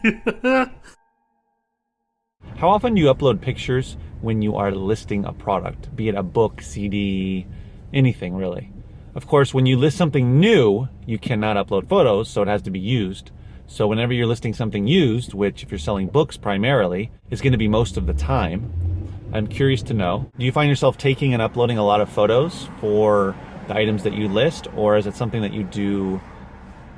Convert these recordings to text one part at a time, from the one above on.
How often do you upload pictures when you are listing a product, be it a book, CD, anything really? Of course, when you list something new, you cannot upload photos, so it has to be used. So whenever you're listing something used, which if you're selling books primarily, is going to be most of the time, I'm curious to know, do you find yourself taking and uploading a lot of photos for the items that you list, or is it something that you do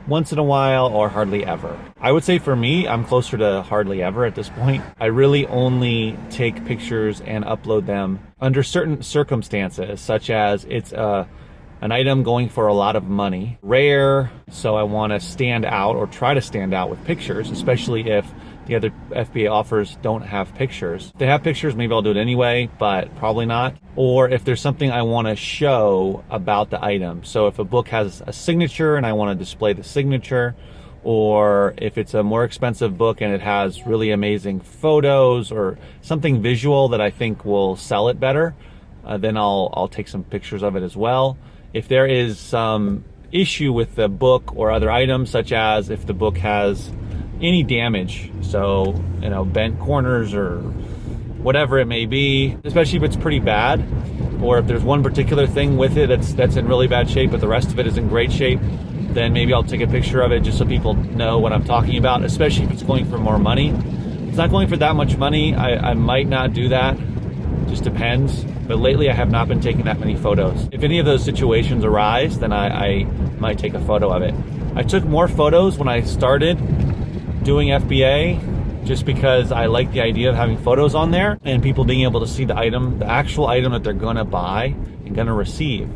once in a while or hardly ever? I would say for me, I'm closer to hardly ever at this point. I really only take pictures and upload them under certain circumstances, such as it's an item going for a lot of money, rare, so I want to stand out or try to stand out with pictures, especially if the other FBA offers don't have pictures. If they have pictures, maybe I'll do it anyway, but probably not. Or if there's something I want to show about the item. So if a book has a signature and I want to display the signature, or if it's a more expensive book and it has really amazing photos or something visual that I think will sell it better, then I'll take some pictures of it as well. If there is some issue with the book or other items, such as if the book has any damage, so bent corners or whatever it may be, especially if it's pretty bad, or if there's one particular thing with it that's in really bad shape but the rest of it is in great shape, then maybe I'll take a picture of it just so people know what I'm talking about, especially if it's going for more money. If it's not going for that much money, I might not do that, just depends. But lately I have not been taking that many photos. If any of those situations arise, then I might take a photo of it. I took more photos when I started doing FBA just because I like the idea of having photos on there and people being able to see the item, the actual item that they're gonna buy and gonna receive.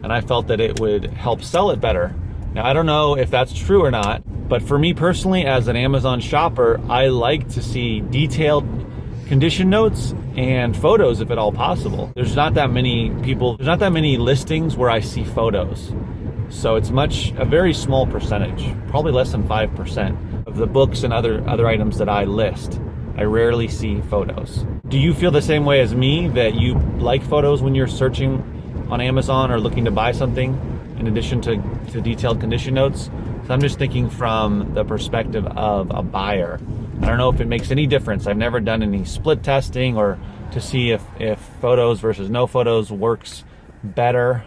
And I felt that it would help sell it better. Now, I don't know if that's true or not, but for me personally, as an Amazon shopper, I like to see detailed condition notes and photos if at all possible. There's not that many listings where I see photos. So it's a very small percentage, probably less than 5% of the books and other items that I list. I rarely see photos. Do you feel the same way as me, that you like photos when you're searching on Amazon or looking to buy something in addition to detailed condition notes? So I'm just thinking from the perspective of a buyer. I don't know if it makes any difference. I've never done any split testing or to see if photos versus no photos works better,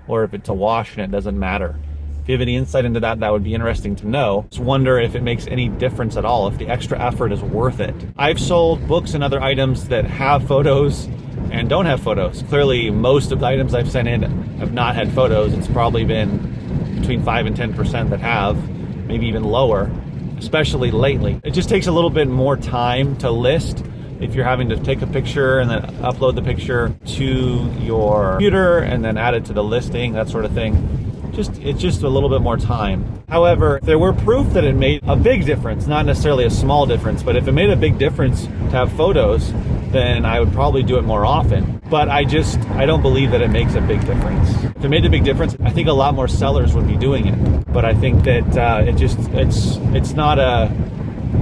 or if it's a wash and it doesn't matter. If you have any insight into that, that would be interesting to know. Just wonder if it makes any difference at all, if the extra effort is worth it. I've sold books and other items that have photos and don't have photos. Clearly, most of the items I've sent in have not had photos. It's probably been between 5 and 10% that have, maybe even lower, especially lately. It just takes a little bit more time to list if you're having to take a picture and then upload the picture to your computer and then add it to the listing, that sort of thing. It's just a little bit more time. However, if there were proof that it made a big difference, not necessarily a small difference, but if it made a big difference to have photos, then I would probably do it more often. But I don't believe that it makes a big difference. If it made a big difference, I think a lot more sellers would be doing it. But I think that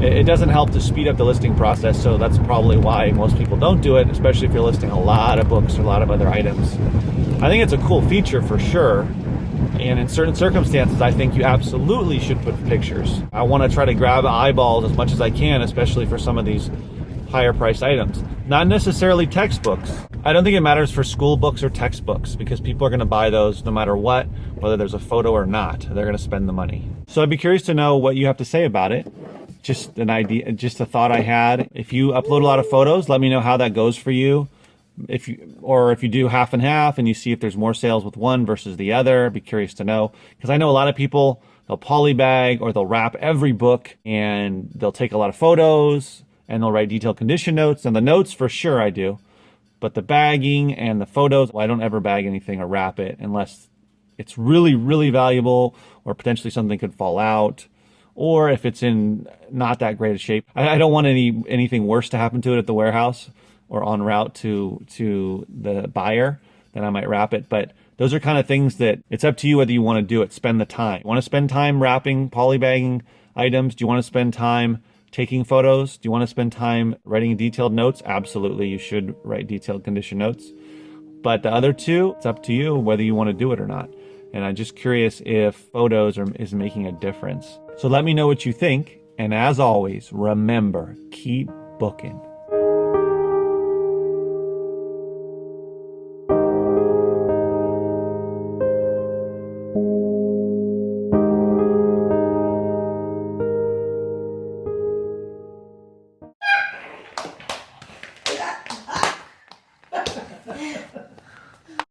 it doesn't help to speed up the listing process, so that's probably why most people don't do it, especially if you're listing a lot of books or a lot of other items. I think it's a cool feature for sure, and in certain circumstances, I think you absolutely should put pictures. I want to try to grab eyeballs as much as I can, especially for some of these higher priced items. Not necessarily textbooks. I don't think it matters for school books or textbooks, because people are going to buy those no matter what, whether there's a photo or not. They're going to spend the money. So I'd be curious to know what you have to say about it. Just an idea, just a thought I had. If you upload a lot of photos, let me know how that goes for you. If you do half and half and you see if there's more sales with one versus the other, I'd be curious to know. Because I know a lot of people, they'll polybag or they'll wrap every book and they'll take a lot of photos and they'll write detailed condition notes. And the notes for sure I do. But the bagging and the photos, well, I don't ever bag anything or wrap it unless it's really, really valuable or potentially something could fall out. Or if it's in not that great a shape. I don't want anything worse to happen to it at the warehouse or en route to the buyer, then I might wrap it. But those are kind of things that it's up to you whether you want to do it. Spend the time. You want to spend time wrapping, polybagging items? Do you want to spend time taking photos? Do you want to spend time writing detailed notes? Absolutely, you should write detailed condition notes. But the other two, it's up to you whether you want to do it or not. And I'm just curious if photos is making a difference. So let me know what you think, And as always, remember, keep booking.